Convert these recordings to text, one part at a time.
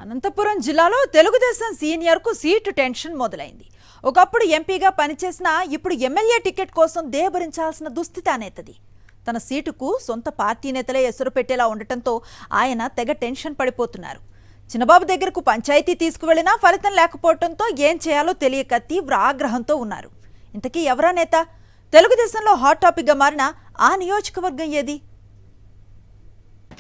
అనంతపురం జిల్లాలో Telugu Desam సీనియర్కు seat tension మొదలైంది. ఒకప్పుడు ఎంపీగా పనిచేసినా ఇప్పుడు ఎమ్మెల్యే టికెట్ కోసం దేబరించాల్సిన దుస్థితి అనేతది. తన సీటుకు సొంత పార్టీ నేతలే ఎసురు పెట్టేలా ఉండటంతో ఆయన తెగ టెన్షన్ పడిపోతున్నారు. చిన్నబాబు దగ్గరకు పంచాయతీ తీసుకువెళ్లినా ఫలితం లేకపోవడంతో ఏం చేయాలో తెలియక తీవ్ర ఆగ్రహంతో ఉన్నారు. ఇంతకీ ఎవరా నేత? తెలుగుదేశంలో హాట్ టాపిక్గా మారిన ఆ నియోజకవర్గం ఏది?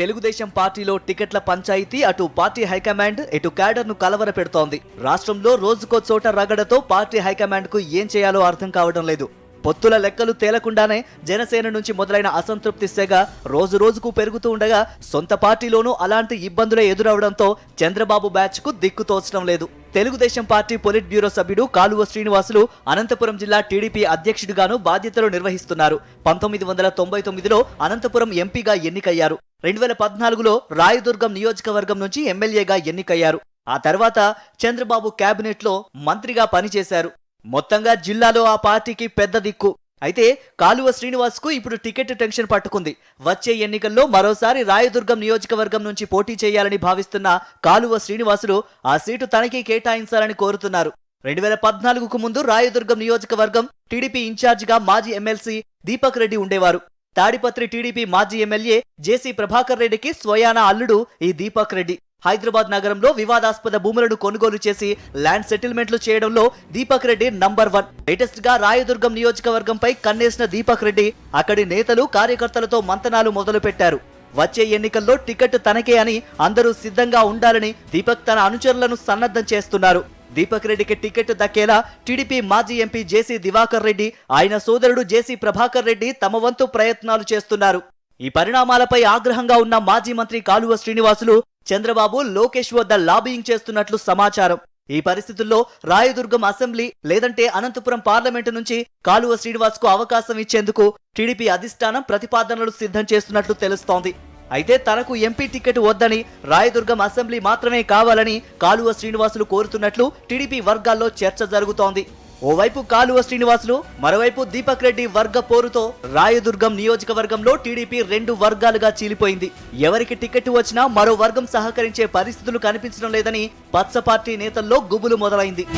తెలుగుదేశం పార్టీలో టికెట్ల పంచాయతీ అటు పార్టీ హైకమాండ్ ఇటు క్యాడర్ ను కలవర పెడుతోంది. రాష్ట్రంలో రోజుకో చోట రగడతో పార్టీ హైకమాండ్ కు ఏం చేయాలో అర్థం కావడం లేదు. పొత్తుల లెక్కలు తేలకుండానే జనసేన నుంచి మొదలైన అసంతృప్తి సెగ రోజు రోజుకు పెరుగుతూ ఉండగా సొంత పార్టీలోనూ అలాంటి ఇబ్బందులే ఎదురవడంతో చంద్రబాబు బ్యాచ్ కు దిక్కు తోచడం లేదు. తెలుగుదేశం పార్టీ పొలిట్ బ్యూరో సభ్యుడు కాలువ శ్రీనివాసులు అనంతపురం జిల్లా టీడీపీ అధ్యక్షుడిగాను బాధ్యతలు నిర్వహిస్తున్నారు. 1999లో అనంతపురం ఎంపీగా ఎన్నికయ్యారు. 2014లో రాయదుర్గం నియోజకవర్గం నుంచి ఎమ్మెల్యేగా ఎన్నికయ్యారు. ఆ తర్వాత చంద్రబాబు కేబినెట్ లో మంత్రిగా పనిచేశారు. మొత్తంగా జిల్లాలో ఆ పార్టీకి పెద్ద దిక్కు. అయితే కాలువ శ్రీనివాస్ కు ఇప్పుడు టికెట్ టెన్షన్ పట్టుకుంది. వచ్చే ఎన్నికల్లో మరోసారి రాయదుర్గం నియోజకవర్గం నుంచి పోటీ చేయాలని భావిస్తున్న కాలువ శ్రీనివాసులు ఆ సీటు తనకి కేటాయించాలని కోరుతున్నారు. 2014కు ముందు రాయదుర్గం నియోజకవర్గం టీడీపీ ఇన్ఛార్జిగా మాజీ ఎమ్మెల్సీ దీపక్ రెడ్డి ఉండేవారు. తాడిపత్రి టీడీపీ మాజీ ఎమ్మెల్యే జేసీ ప్రభాకర్ రెడ్డికి స్వయానా అల్లుడు ఈ దీపక్ రెడ్డి. హైదరాబాద్ నగరంలో వివాదాస్పద భూములను కొనుగోలు చేసి ల్యాండ్ సెటిల్మెంట్లు చేయడంలో దీపక్ రెడ్డి నంబర్ 1. లేటెస్ట్ గా రాయదుర్గం నియోజకవర్గంపై కన్నేసిన దీపక్ రెడ్డి అక్కడి నేతలు కార్యకర్తలతో మంతనాలు మొదలు పెట్టారు. వచ్చే ఎన్నికల్లో టికెట్ తనకే అని అందరూ సిద్ధంగా ఉండాలని దీపక్ తన అనుచరులను సన్నద్ధం చేస్తున్నారు. దీపక్ రెడ్డికి టికెట్ దక్కేలా టీడీపీ మాజీ ఎంపీ జేసీ దివాకర్ రెడ్డి, ఆయన సోదరుడు జేసీ ప్రభాకర్ రెడ్డి తమ వంతు ప్రయత్నాలు చేస్తున్నారు. ఈ పరిణామాలపై ఆగ్రహంగా ఉన్న మాజీ మంత్రి కాలువ శ్రీనివాసులు చంద్రబాబు, లోకేష్ వద్ద లాబియింగ్ చేస్తున్నట్లు సమాచారం. ఈ పరిస్థితుల్లో రాయదుర్గం అసెంబ్లీ లేదంటే అనంతపురం పార్లమెంటు నుంచి కాలువ శ్రీనివాస్ కు అవకాశం ఇచ్చేందుకు టీడీపీ అధిష్టానం ప్రతిపాదనలు సిద్ధం చేస్తున్నట్లు తెలుస్తోంది. అయితే తనకు ఎంపీ టికెట్ వద్దని, రాయదుర్గం అసెంబ్లీ మాత్రమే కావాలని కాలువ శ్రీనివాసులు కోరుతున్నట్లు టీడీపీ వర్గాల్లో చర్చ జరుగుతోంది. ఓవైపు కాలువ శ్రీనివాసులు, మరోవైపు దీపక్ రెడ్డి వర్గ పోరుతో రాయదుర్గం నియోజకవర్గంలో టీడీపీ 2 వర్గాలుగా చీలిపోయింది. ఎవరికి టికెట్ వచ్చినా మరో వర్గం సహకరించే పరిస్థితులు కనిపించడం లేదని పచ్చ పార్టీ నేతల్లో గుబులు మొదలైంది.